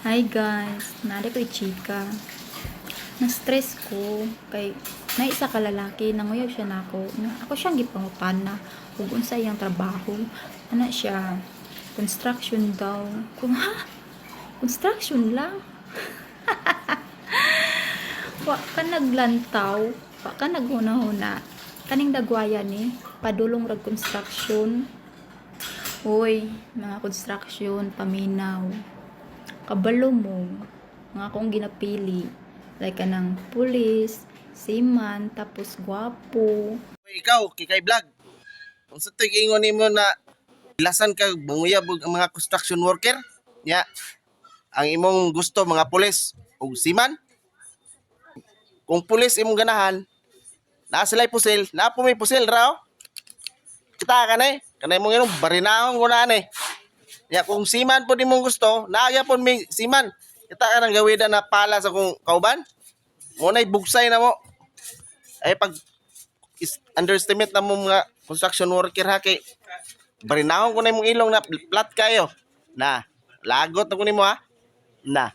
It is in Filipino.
Hi guys, nari ko'y chika. Na-stress ko kay naisa ka lalaki, nanguyaw siya nako. Ako siyang gipangutana kung unsa iyang trabaho. Ana siya, construction daw. Kung ha? Construction lang? Wa ka naglantaw, wa ka naghuna-huna. Kaning dagwaya ni, padulong rag construction. Hoy, mga construction, paminaw. Kabalo mo, nga akong ginapili. Like kanang pulis, seaman, tapos gwapo. Ikaw, kikay vlog. Kung sa tuig ingon nimo na ilasan ka banguyabog ang mga construction worker, nya ang imong gusto mga pulis ug siman. Kung pulis imong ganahan, naa sila'y pusil, naa po may pusil raw. Kita ka na kanay mong inong barinahon ko na Ya kung siman po imong gusto, naa gyapon may siman. Kita ka nang gawida na pala sa kung kauban. Mo nay bugsay na mo. Ay pag underestimate na mo mga construction worker ha kay barinahon ko na imong ilong na flat kayo. Na, lagot na ko nimo ha. Na.